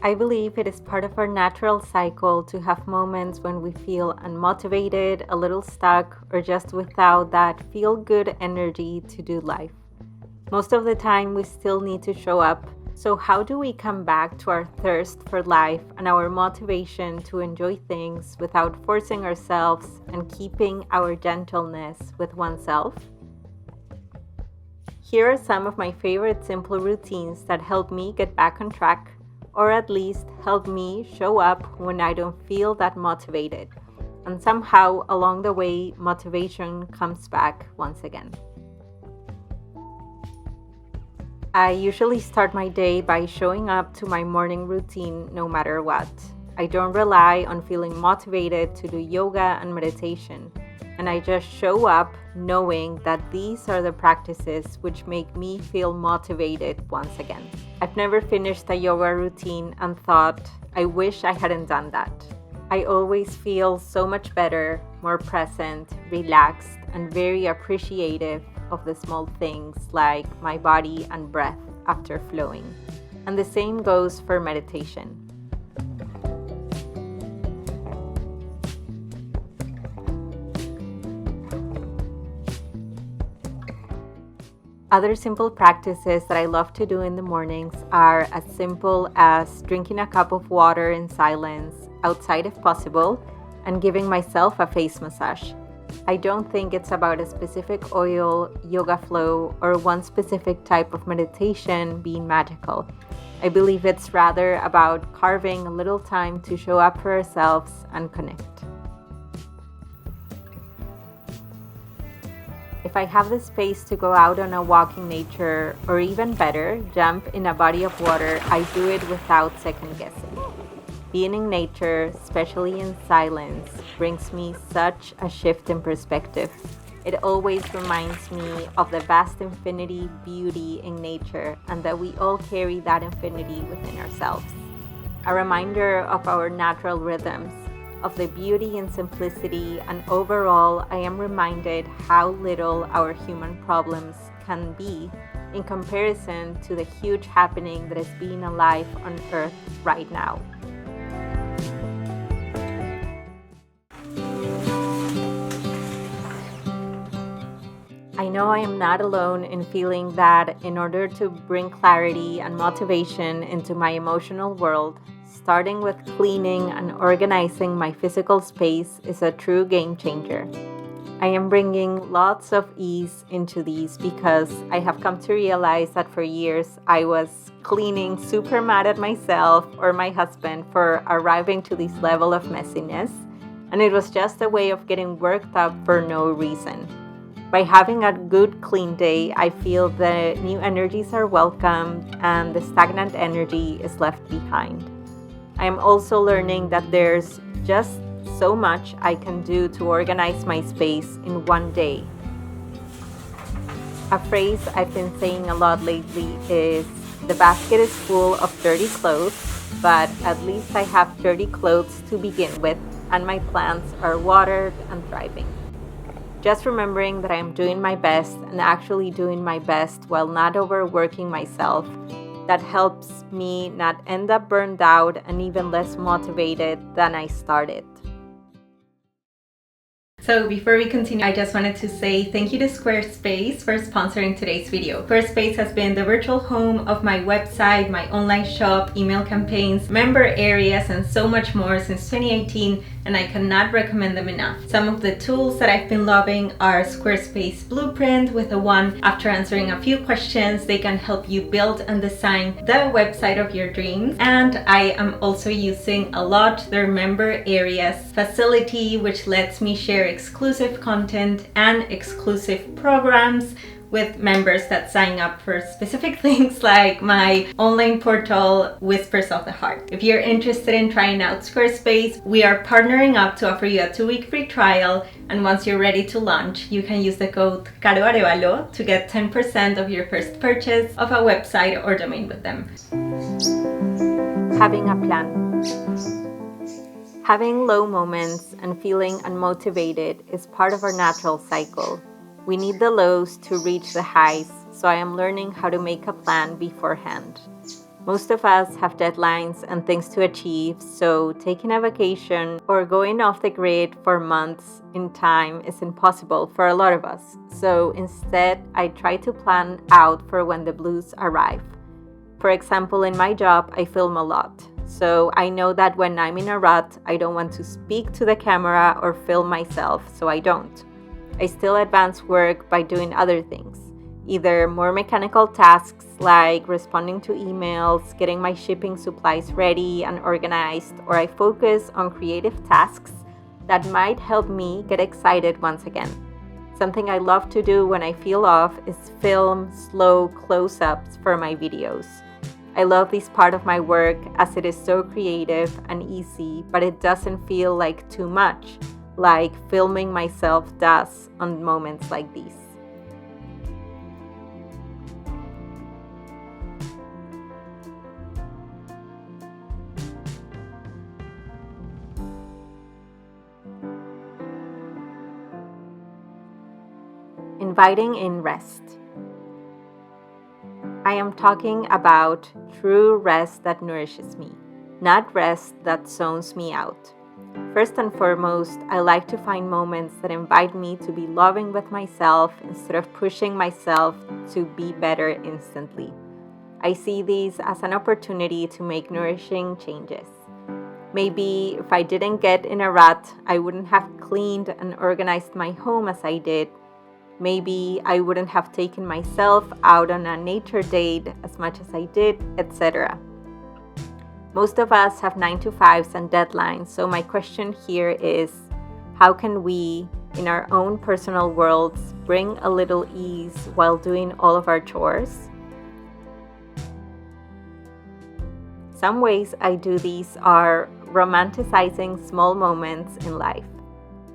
I believe it is part of our natural cycle to have moments when we feel unmotivated, a little stuck, or just without that feel good energy to do life. Most of the time, we still need to show up. So, how do we come back to our thirst for life and our motivation to enjoy things without forcing ourselves and keeping our gentleness with oneself? Here are some of my favorite simple routines that help me get back on track, or at least help me show up when I don't feel that motivated. And somehow along the way, motivation comes back once again. I usually start my day by showing up to my morning routine no matter what. I don't rely on feeling motivated to do yoga and meditation, and I just show up knowing that these are the practices which make me feel motivated once again. I've never finished a yoga routine and thought, I wish I hadn't done that. I always feel so much better, more present, relaxed, and very appreciative of the small things like my body and breath after flowing. And the same goes for meditation. Other simple practices that I love to do in the mornings are as simple as drinking a cup of water in silence, outside if possible, and giving myself a face massage. I don't think it's about a specific oil, yoga flow, or one specific type of meditation being magical. I believe it's rather about carving a little time to show up for ourselves and connect. If I have the space to go out on a walk in nature, or even better, jump in a body of water, I do it without second guessing. Being in nature, especially in silence, brings me such a shift in perspective. It always reminds me of the vast infinity beauty in nature and that we all carry that infinity within ourselves. A reminder of our natural rhythms, of the beauty and simplicity, and overall, I am reminded how little our human problems can be in comparison to the huge happening that is being alive on Earth right now. I know I am not alone in feeling that in order to bring clarity and motivation into my emotional world, starting with cleaning and organizing my physical space is a true game changer. I am bringing lots of ease into these because I have come to realize that for years I was cleaning super mad at myself or my husband for arriving to this level of messiness, and it was just a way of getting worked up for no reason. By having a good clean day, I feel the new energies are welcomed and the stagnant energy is left behind. I am also learning that there's just so much I can do to organize my space in one day. A phrase I've been saying a lot lately is, the basket is full of dirty clothes, but at least I have dirty clothes to begin with, and my plants are watered and thriving. Just remembering that I'm doing my best and actually doing my best while not overworking myself, that helps me not end up burned out and even less motivated than I started. So before we continue, I just wanted to say thank you to Squarespace for sponsoring today's video. Squarespace has been the virtual home of my website, my online shop, email campaigns, member areas, and so much more since 2018, and I cannot recommend them enough. Some of the tools that I've been loving are Squarespace Blueprint, with the one after answering a few questions, they can help you build and design the website of your dreams. And I am also using a lot their member areas facility, which lets me share exclusive content and exclusive programs with members that sign up for specific things like my online portal, Whispers of the Heart. If you're interested in trying out Squarespace, we are partnering up to offer you a 2-week free trial, and once you're ready to launch, you can use the code Caro Arevalo to get 10% of your first purchase of a website or domain with them. Having a plan. Having low moments and feeling unmotivated is part of our natural cycle. We need the lows to reach the highs, so I am learning how to make a plan beforehand. Most of us have deadlines and things to achieve, so taking a vacation or going off the grid for months in time is impossible for a lot of us. So instead, I try to plan out for when the blues arrive. For example, in my job, I film a lot. So I know that when I'm in a rut, I don't want to speak to the camera or film myself, so I don't. I still advance work by doing other things, either more mechanical tasks like responding to emails, getting my shipping supplies ready and organized, or I focus on creative tasks that might help me get excited once again. Something I love to do when I feel off is film slow close-ups for my videos. I love this part of my work as it is so creative and easy, but it doesn't feel like too much, like filming myself does on moments like these. Inviting in rest. I am talking about true rest that nourishes me, not rest that zones me out. First and foremost, I like to find moments that invite me to be loving with myself instead of pushing myself to be better instantly. I see these as an opportunity to make nourishing changes. Maybe if I didn't get in a rut, I wouldn't have cleaned and organized my home as I did. Maybe I wouldn't have taken myself out on a nature date as much as I did, etc. Most of us have 9-to-5s and deadlines, so my question here is, how can we, in our own personal worlds, bring a little ease while doing all of our chores? Some ways I do these are romanticizing small moments in life.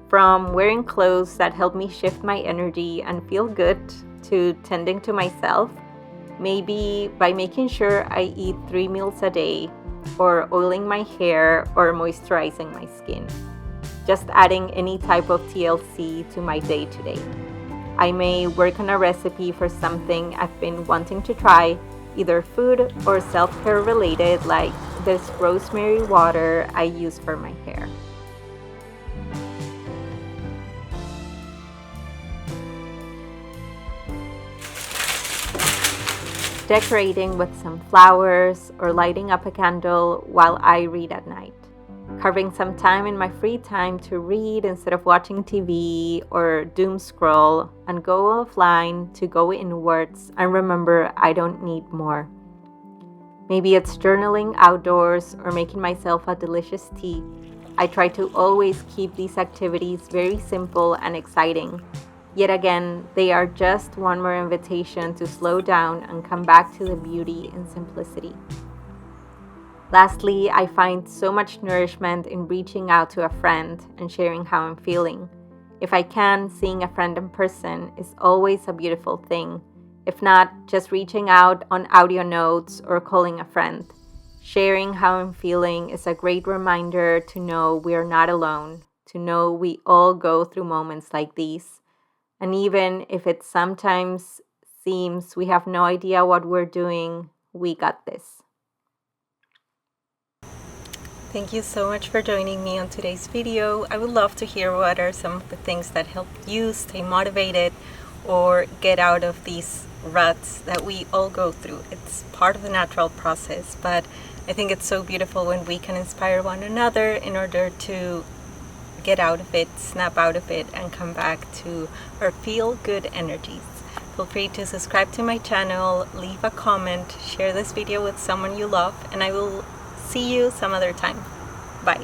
From wearing clothes that help me shift my energy and feel good to tending to myself, maybe by making sure I eat 3 meals a day, or oiling my hair or moisturizing my skin. Just adding any type of TLC to my day-to-day. I may work on a recipe for something I've been wanting to try, either food or self-care related, like this rosemary water I use for my hair. Decorating with some flowers or lighting up a candle while I read at night. Carving some time in my free time to read instead of watching TV or doom scroll, and go offline to go inwards and remember I don't need more. Maybe it's journaling outdoors or making myself a delicious tea. I try to always keep these activities very simple and exciting. Yet again, they are just one more invitation to slow down and come back to the beauty in simplicity. Lastly, I find so much nourishment in reaching out to a friend and sharing how I'm feeling. If I can, seeing a friend in person is always a beautiful thing. If not, just reaching out on audio notes or calling a friend. Sharing how I'm feeling is a great reminder to know we are not alone, to know we all go through moments like these. And even if it sometimes seems we have no idea what we're doing, we got this. Thank you so much for joining me on today's video. I would love to hear what are some of the things that help you stay motivated or get out of these ruts that we all go through. It's part of the natural process, but I think it's so beautiful when we can inspire one another in order to get out of it, snap out of it, and come back to our feel-good energies. Feel free to subscribe to my channel, leave a comment, share this video with someone you love, and I will see you some other time. Bye.